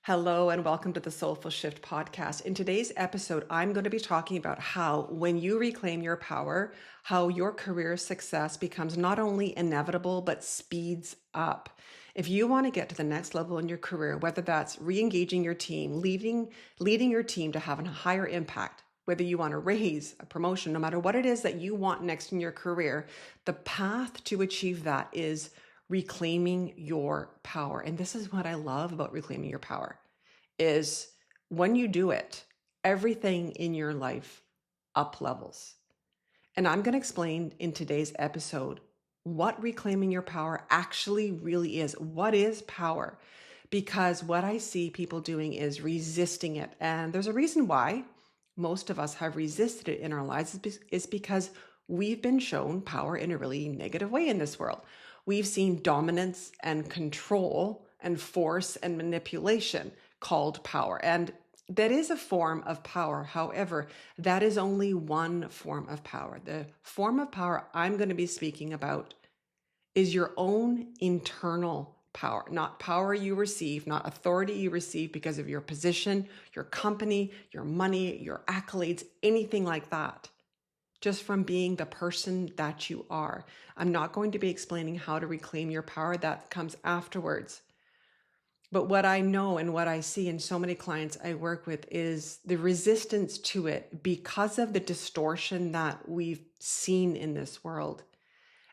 Hello and welcome to the Soulful Shift podcast. In today's episode, I'm going to be talking about how when you reclaim your power, how your career success becomes not only inevitable, but speeds up. If you want to get to the next level in your career, whether that's re-engaging your team, leading your team to have a higher impact, whether you want a raise, a promotion, no matter what it is that you want next in your career, the path to achieve that is reclaiming your power. And this is what I love about reclaiming your power is when you do it, everything in your life up levels. And I'm going to explain in today's episode what reclaiming your power actually really is. What is power? Because what I see people doing is resisting it. And there's a reason why most of us have resisted it in our lives is because we've been shown power in a really negative way in this world. We've seen dominance and control and force and manipulation called power. And that is a form of power. However, that is only one form of power. The form of power I'm going to be speaking about is your own internal power, not power you receive, not authority you receive because of your position, your company, your money, your accolades, anything like that. Just from being the person that you are. I'm not going to be explaining how to reclaim your power. That comes afterwards. But what I know and what I see in so many clients I work with is the resistance to it because of the distortion that we've seen in this world.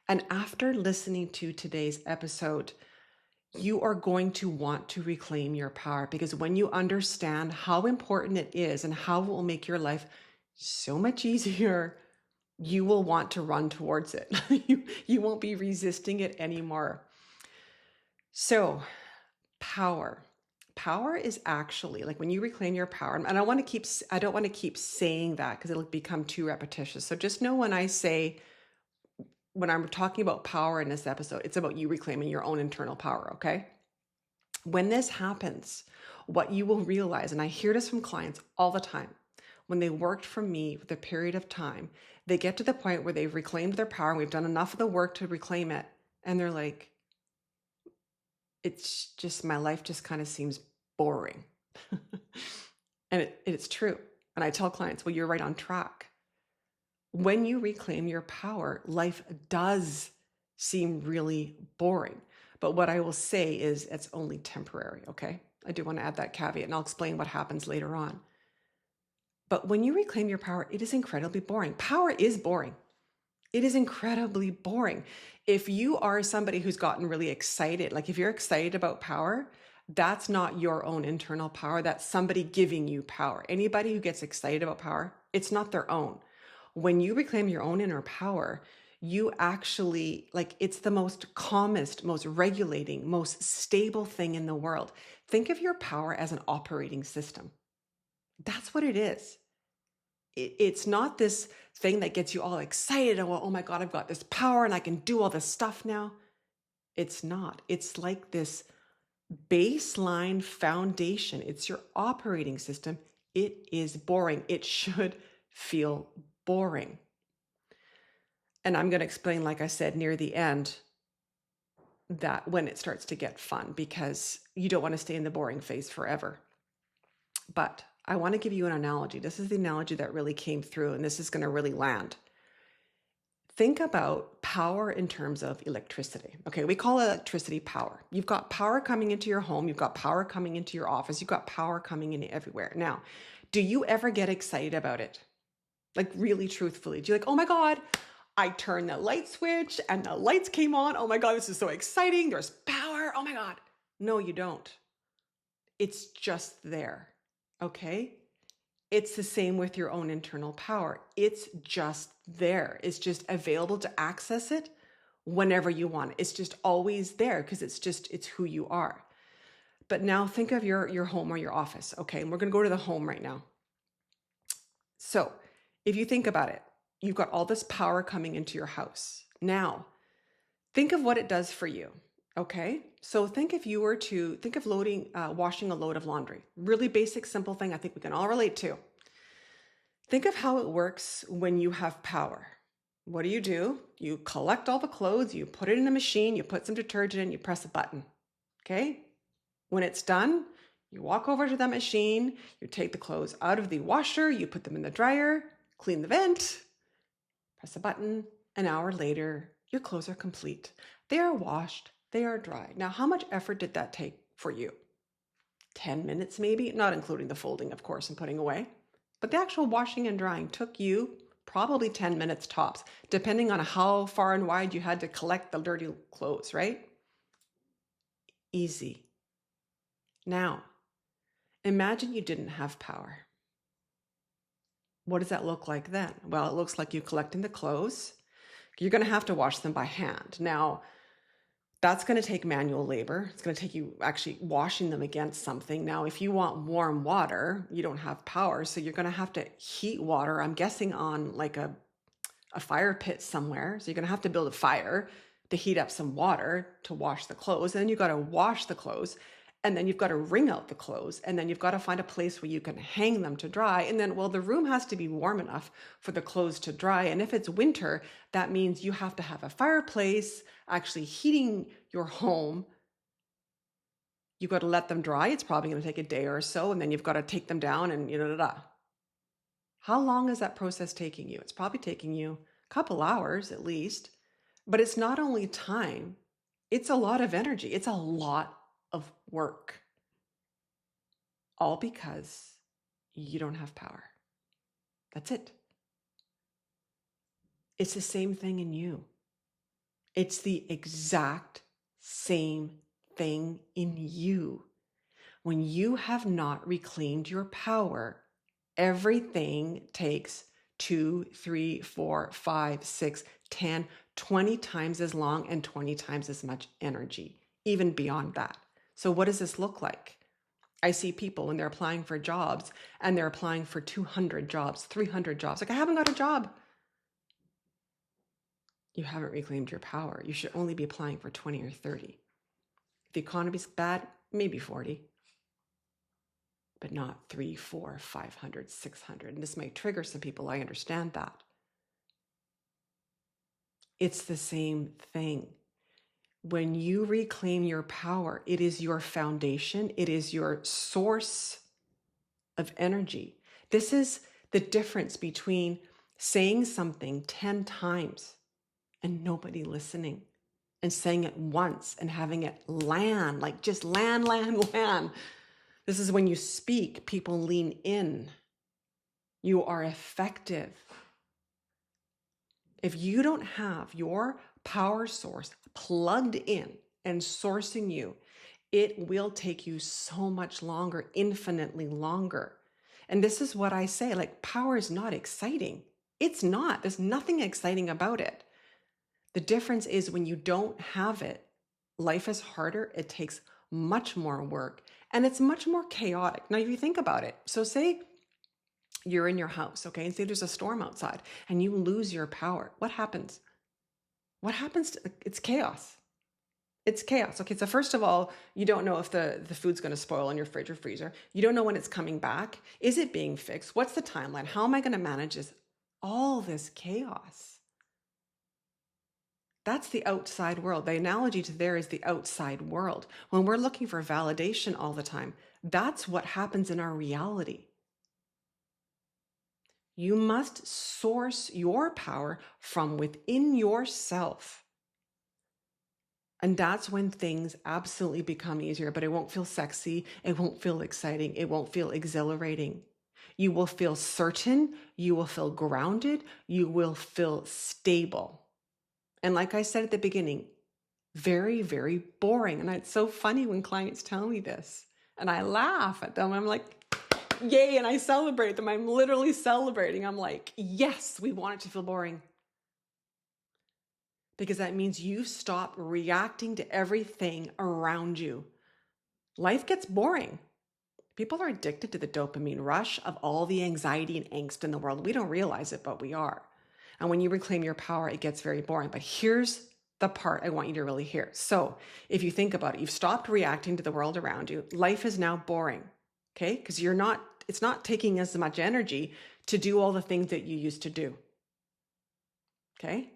And after listening to today's episode, you are going to want to reclaim your power because when you understand how important it is and how it will make your life so much easier, you will want to run towards it. You won't be resisting it anymore. So power is actually like when you reclaim your power, and I don't want to keep saying that because it'll become too repetitious. So just know when I'm talking about power in this episode, it's about you reclaiming your own internal power. Okay. When this happens, what you will realize, and I hear this from clients all the time, when they worked for me with a period of time, they get to the point where they've reclaimed their power and we've done enough of the work to reclaim it. And they're like, it's just, my life just kind of seems boring. And it's true. And I tell clients, well, you're right on track. When you reclaim your power, life does seem really boring. But what I will say is it's only temporary, okay? I do want to add that caveat, and I'll explain what happens later on. But when you reclaim your power, it is incredibly boring. Power is boring. It is incredibly boring. If you are somebody who's gotten really excited, like if you're excited about power, that's not your own internal power. That's somebody giving you power. Anybody who gets excited about power, it's not their own. When you reclaim your own inner power, you actually, like, it's the most calmest, most regulating, most stable thing in the world. Think of your power as an operating system. That's what it is. It's not this thing that gets you all excited and, well, oh my God, I've got this power and I can do all this stuff now. It's not. It's like this baseline foundation. It's your operating system. It is boring. It should feel boring. And I'm going to explain, like I said, near the end, that when it starts to get fun, because you don't want to stay in the boring phase forever. But I want to give you an analogy. This is the analogy that really came through, and this is going to really land. Think about power in terms of electricity. Okay, we call electricity power. You've got power coming into your home. You've got power coming into your office. You've got power coming in everywhere. Now, do you ever get excited about it? Like really truthfully, do you like, oh my God, I turned the light switch and the lights came on. Oh my God, this is so exciting. There's power. Oh my God. No, you don't. It's just there. Okay. It's the same with your own internal power. It's just there. It's just available to access it whenever you want it. It's just always there because it's who you are. But now think of your home or your office. Okay. And we're going to go to the home right now. So if you think about it, you've got all this power coming into your house. Now, think of what it does for you. Okay, so think of washing a load of laundry. Really basic, simple thing I think we can all relate to. Think of how it works when you have power. What do? You collect all the clothes, you put it in a machine, you put some detergent in, you press a button. Okay, when it's done, You walk over to the machine, you take the clothes out of the washer, you put them in the dryer, clean the vent, press a button. An hour later, your clothes are complete. They are washed, they are dry. Now, how much effort did that take for you? 10 minutes maybe, not including the folding, of course, and putting away. But the actual washing and drying took you probably 10 minutes tops, depending on how far and wide you had to collect the dirty clothes, right? Easy. Now, imagine you didn't have power. What does that look like then? Well, it looks like you collecting the clothes. You're going to have to wash them by hand. Now, that's going to take manual labor. It's going to take you actually washing them against something. Now, if you want warm water, you don't have power. So you're going to have to heat water, I'm guessing on like a fire pit somewhere. So you're going to have to build a fire to heat up some water to wash the clothes. And then you've got to wash the clothes. And then you've got to wring out the clothes. And then you've got to find a place where you can hang them to dry. And then, well, the room has to be warm enough for the clothes to dry. And if it's winter, that means you have to have a fireplace actually heating your home. You've got to let them dry. It's probably going to take a day or so. And then you've got to take them down and How long is that process taking you? It's probably taking you a couple hours at least. But it's not only time, it's a lot of energy. It's a lot of work, all because you don't have power. That's it. It's the same thing in you. It's the exact same thing in you. When you have not reclaimed your power, everything takes 2, 3, 4, 5, 6, 10, 20 times as long and 20 times as much energy, even beyond that. So what does this look like? I see people when they're applying for jobs and they're applying for 200 jobs, 300 jobs. Like, I haven't got a job. You haven't reclaimed your power. You should only be applying for 20 or 30. If the economy's bad, maybe 40, but not 3, 4, 500, 600. And this might trigger some people. I understand that. It's the same thing. When you reclaim your power, it is your foundation. It is your source of energy. This is the difference between saying something 10 times and nobody listening, and saying it once and having it land, like just land. This is when you speak, people lean in. You are effective. If you don't have your power source plugged in and sourcing you, it will take you so much longer, infinitely longer. And this is what I say, like, power is not exciting. It's not. There's nothing exciting about it. The difference is when you don't have it, life is harder. It takes much more work and it's much more chaotic. Now, if you think about it, so say you're in your house, okay, and say there's a storm outside and you lose your power. What happens? It's chaos. It's chaos. Okay, so first of all, you don't know if the food's going to spoil in your fridge or freezer. You don't know when it's coming back. Is it being fixed? What's the timeline? How am I going to manage this? All this chaos. That's the outside world. The analogy to there is the outside world. When we're looking for validation all the time, that's what happens in our reality. You must source your power from within yourself. And that's when things absolutely become easier, but it won't feel sexy. It won't feel exciting. It won't feel exhilarating. You will feel certain. You will feel grounded. You will feel stable. And like I said at the beginning, very, very boring. And it's so funny when clients tell me this and I laugh at them. I'm like, yay. And I celebrate them. I'm literally celebrating. I'm like, yes, we want it to feel boring. Because that means you stop reacting to everything around you. Life gets boring. People are addicted to the dopamine rush of all the anxiety and angst in the world. We don't realize it, but we are. And when you reclaim your power, it gets very boring. But here's the part I want you to really hear. So if you think about it, you've stopped reacting to the world around you. Life is now boring, okay? Because it's not taking as much energy to do all the things that you used to do, okay?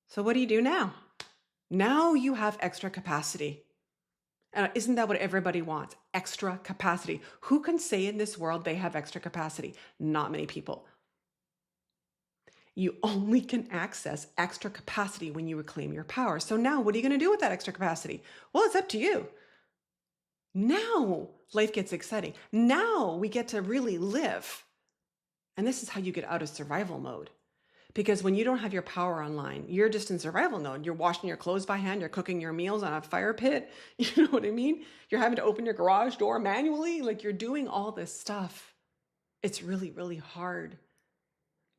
So what do you do now? Now you have extra capacity. Isn't that what everybody wants? Extra capacity. Who can say in this world they have extra capacity? Not many people. You only can access extra capacity when you reclaim your power. So now what are you going to do with that extra capacity? Well, it's up to you. Now life gets exciting. Now we get to really live. And this is how you get out of survival mode. Because when you don't have your power online, you're just in survival mode. You're washing your clothes by hand. You're cooking your meals on a fire pit. You know what I mean? You're having to open your garage door manually. Like, you're doing all this stuff. It's really, really hard.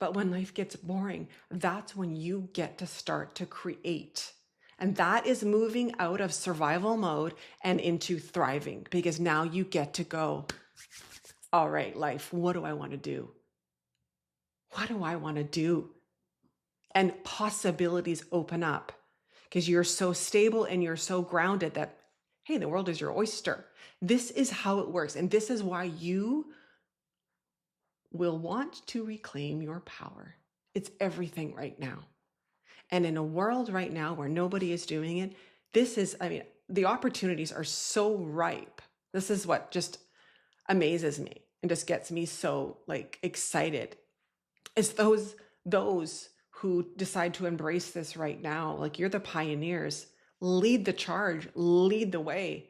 But when life gets boring, that's when you get to start to create. And that is moving out of survival mode and into thriving, because now you get to go, all right, life, what do I want to do? What do I want to do? And possibilities open up because you're so stable and you're so grounded that, hey, the world is your oyster. This is how it works. And this is why you will want to reclaim your power. It's everything right now. And in a world right now where nobody is doing it, the opportunities are so ripe. This is what just amazes me and just gets me so excited. It's those who decide to embrace this right now. Like, you're the pioneers. Lead the charge, lead the way.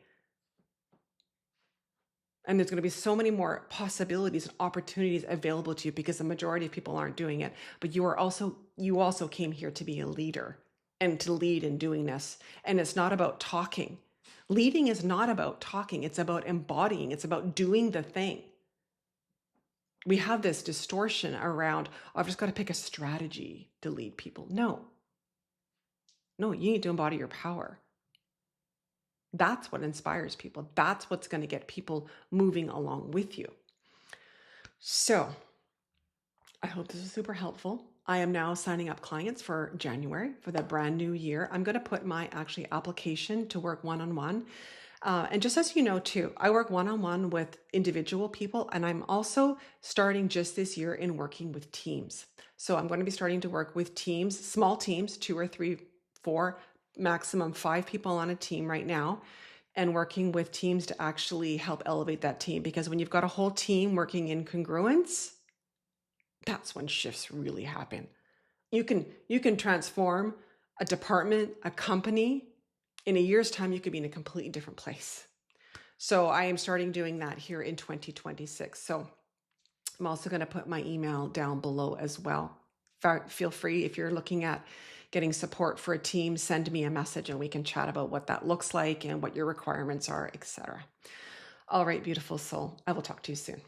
And there's going to be so many more possibilities and opportunities available to you because the majority of people aren't doing it. But you also came here to be a leader and to lead in doing this. And it's not about talking. Leading is not about talking. It's about embodying. It's about doing the thing. We have this distortion around, I've just got to pick a strategy to lead people. No, you need to embody your power. That's what inspires people. That's what's going to get people moving along with you. So I hope this is super helpful. I am now signing up clients for January for the brand new year. I'm going to put my application to work one-on-one. And just as you know, too, I work one-on-one with individual people, and I'm also starting just this year in working with teams. So I'm going to be starting to work with teams, small teams, 2 or 3, 4, maximum 5 people on a team right now, and working with teams to actually help elevate that team. Because when you've got a whole team working in congruence, that's when shifts really happen. You can transform a department, a company. In a year's time, you could be in a completely different place. So I am starting doing that here in 2026. So I'm also going to put my email down below as well. Feel free, if you're looking at getting support for a team, send me a message and we can chat about what that looks like and what your requirements are, etc. All right, beautiful soul. I will talk to you soon.